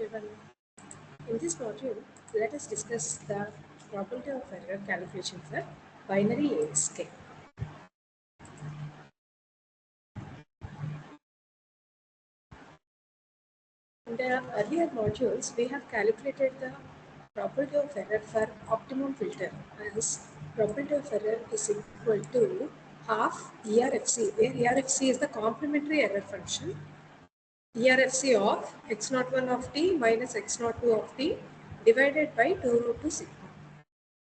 everyone. In this module, let us discuss the probability of error calculation for binary ASK. In the earlier modules, we have calculated the probability of error for optimum filter as probability of error is equal to half ERFC, where ERFC is the complementary error function. ERFC of x01 of t minus x02 of t divided by 2 root 2 sigma,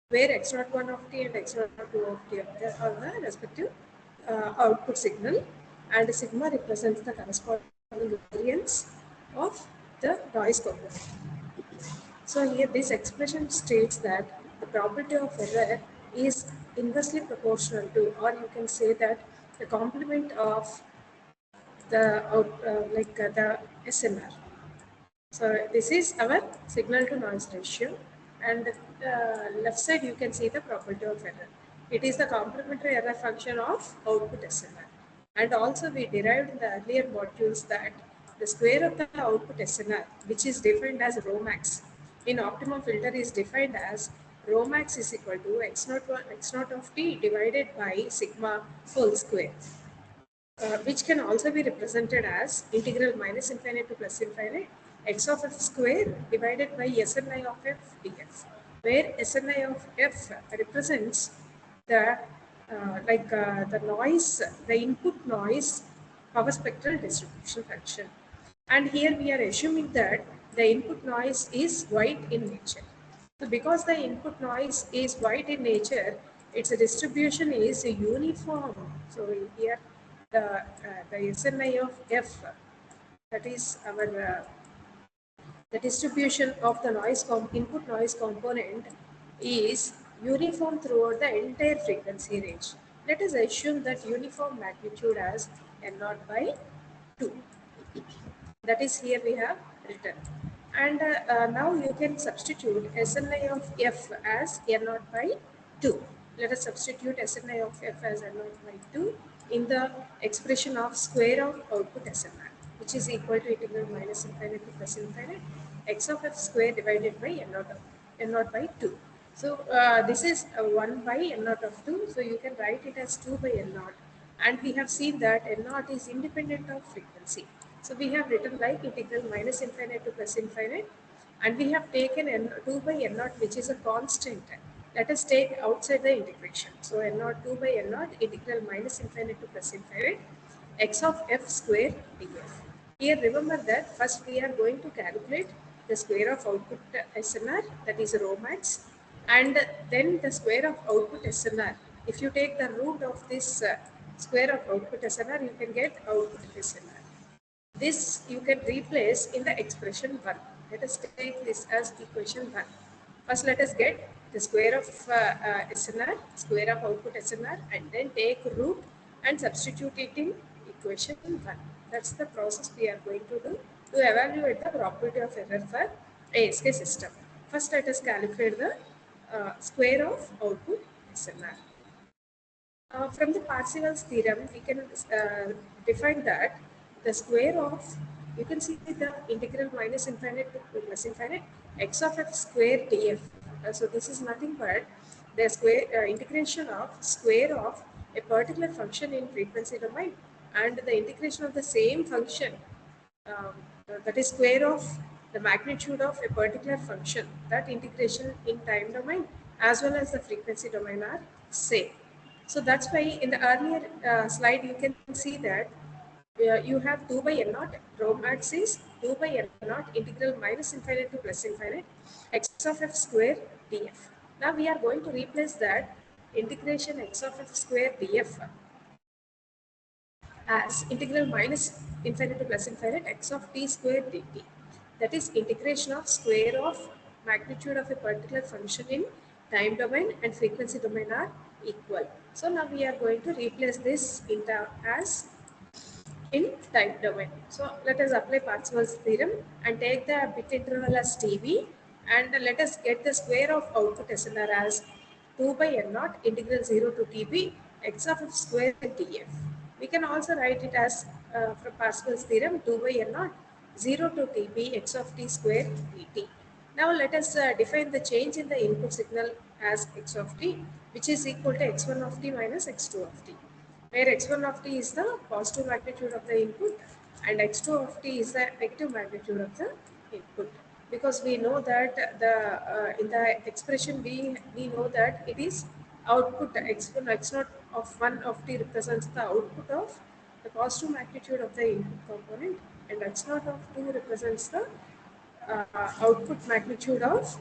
where x01 of t and x02 of t are the respective output signal, and sigma represents the corresponding variance of the noise component. So here this expression states that the probability of error is inversely proportional to, or you can say that the complement of the SNR. So this is our signal to noise ratio, and left side you can see the probability of error. It is the complementary error function of output SNR. And also we derived in the earlier modules that the square of the output SNR, which is defined as rho max, in optimum filter is defined as rho max is equal to x0 of t divided by sigma whole square. Which can also be represented as integral minus infinite to plus infinite x of f square divided by SNI of f df, where SNI of f represents the the noise, the input noise power spectral distribution function. And here we are assuming that the input noise is white in nature. So because the input noise is white in nature, its distribution is uniform. So here the SNI of f, that is our the distribution of the input noise component is uniform throughout the entire frequency range. Let us assume that uniform magnitude as N0 by 2. That is here we have written. And now you can substitute SNI of f as N0 by 2. Let us substitute SNI of f as N0 by 2 in the expression of square of output SNR, which is equal to integral minus infinite to plus infinite x of f square divided by N0 by 2. So this is 1 by N0 of 2. So you can write it as 2 by N0. And we have seen that N0 is independent of frequency. So we have written like integral minus infinite to plus infinite, and we have taken 2 by N0, which is a constant. Let us take outside the integration. So N0 2 by N0 integral minus infinite to plus infinite x of f square df. Here remember that first we are going to calculate the square of output SNR, that is rho max, and then the square of output SNR. If you take the root of this square of output SNR, you can get output SNR. This you can replace in the expression 1. Let us take this as equation 1. First let us get the square of SNR, square of output SNR, and then take root and substitute it in equation 1. That's the process we are going to do to evaluate the probability of error for ASK system. First let us calculate the square of output SNR. From the Parseval's theorem, we can define that the square of, you can see the integral minus infinite to plus infinite x of f square df. So this is nothing but the square integration of square of a particular function in frequency domain and the integration of the same function, that is square of the magnitude of a particular function. That integration in time domain as well as the frequency domain are same. So that's why in the earlier slide you can see that you have 2 by N0, rho max is 2 by N0 integral minus infinite to plus infinite x of f square df. Now we are going to replace that integration x of f square df as integral minus infinite to plus infinite x of t square dt. That is integration of square of magnitude of a particular function in time domain and frequency domain are equal. So now we are going to replace this as in time domain. So let us apply Parseval's theorem and take the bit interval as Tb, and let us get the square of output SNR as 2 by N0 integral 0 to Tb x of f square df. We can also write it as from Parseval's theorem 2 by N0 0 to TB x of t square dt. Now let us define the change in the input signal as x of t, which is equal to x1 of t minus x2 of t, where x1 of t is the positive magnitude of the input and x2 of t is the negative magnitude of the input. Because we know that the in the expression we know that it is output x1 x0 of 1 of t represents the output of the positive magnitude of the input component, and x0 of 2 represents the output magnitude of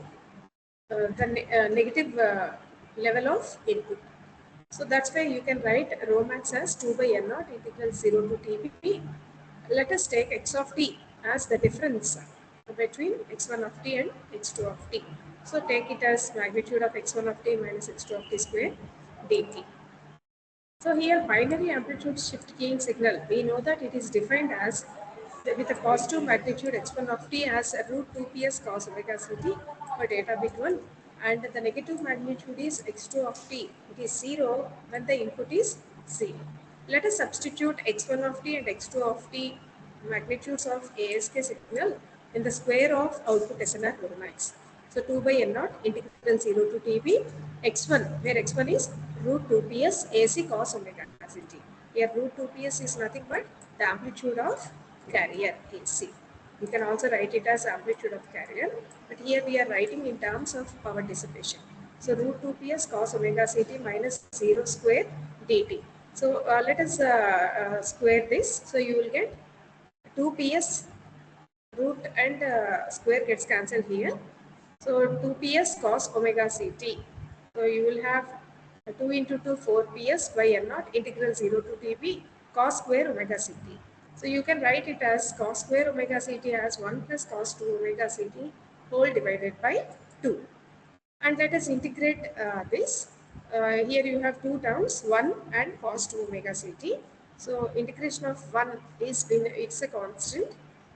the negative level of input. So that's why you can write rho max as 2 by n naught integral 0 to tb. Let us take x of t as the difference between x1 of t and x2 of t. So take it as magnitude of x1 of t minus x2 of t square dt. So here binary amplitude shift gain signal, we know that it is defined as with a positive magnitude x1 of t as root 2 ps cos omega ct for data bit 1, and the negative magnitude is x2 of t. It is 0 when the input is 0. Let us substitute x1 of t and x2 of t magnitudes of ASK signal in the square of output SNR rho max. So 2 by n naught integral 0 to tb x1, where x1 is root 2 ps AC cos omega ct. Here root 2 ps is nothing but the amplitude of carrier AC. You can also write it as amplitude of carrier, but here we are writing in terms of power dissipation. So root 2 ps cos omega ct minus 0 square dt. So let us square this. So you will get 2 ps root and square gets cancelled here. So 2 ps cos omega ct. So you will have 2 into 2 4 ps by n naught integral 0 to tb cos square omega ct. So you can write it as cos square omega ct as 1 plus cos 2 omega ct whole divided by 2. And let us integrate this. Here you have two terms, 1 and cos 2 omega ct. So integration of 1 is it's a constant,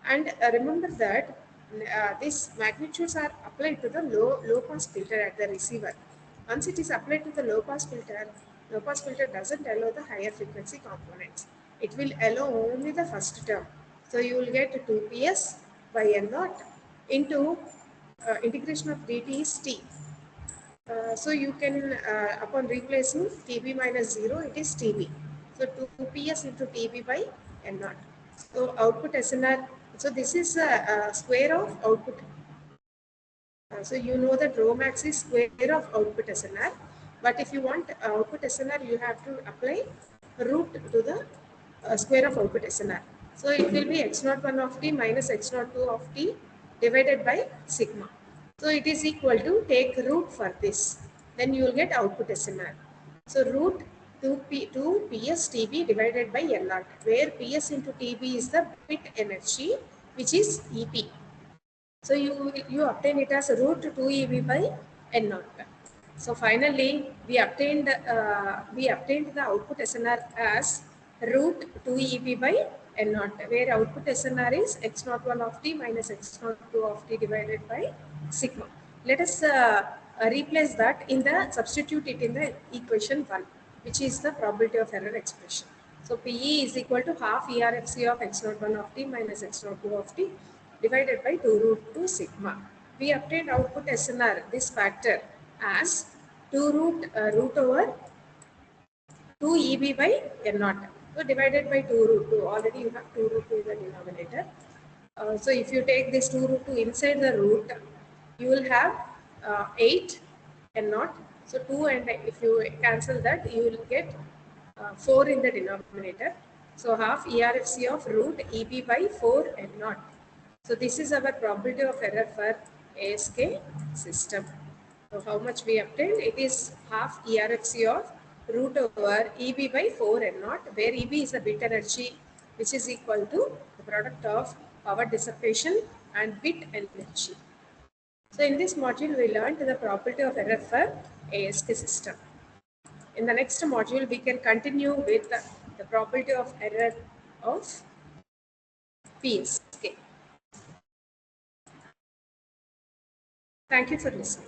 and remember that these magnitudes are applied to the low pass filter at the receiver. Once it is applied to the low pass filter doesn't allow the higher frequency components. It will allow only the first term. So you will get 2 ps by n naught into integration of dt is t. So you can, upon replacing TB minus 0, it is TB. So 2 PS into TB by N naught. So output SNR, so this is a square of output. So you know that rho max is square of output SNR. But if you want output SNR, you have to apply root to the square of output SNR. So it will be x01 of t minus x02 of t divided by sigma. So it is equal to take root for this. Then you will get output SNR. So root 2 PS TB divided by N naught, where PS into TB is the bit energy, which is EP. So you obtain it as root 2 EB by N naught. So finally, we obtained the output SNR as root 2 EB by N naught, where output SNR is x01 of t minus x02 of t divided by sigma. Let us replace that in the, substitute it in the equation 1, which is the probability of error expression. So PE is equal to half ERFC of x01 of t minus x02 of t divided by 2 root 2 sigma. We obtained output SNR, this factor, as 2 root over 2 EB by N naught. So divided by 2 root 2. Already you have 2 root 2 in the denominator. So if you take this 2 root 2 inside the root, you will have 8 N naught. So 2, and if you cancel that, you will get 4 in the denominator. So half ERFC of root EB by 4 N naught. So this is our probability of error for ASK system. So how much we obtained? It is half ERFC of root over EB by 4 N naught, where EB is the bit energy, which is equal to the product of power dissipation and bit energy. So in this module, we learned the probability of error for ASK system. In the next module, we can continue with the probability of error of PSK. Thank you for listening.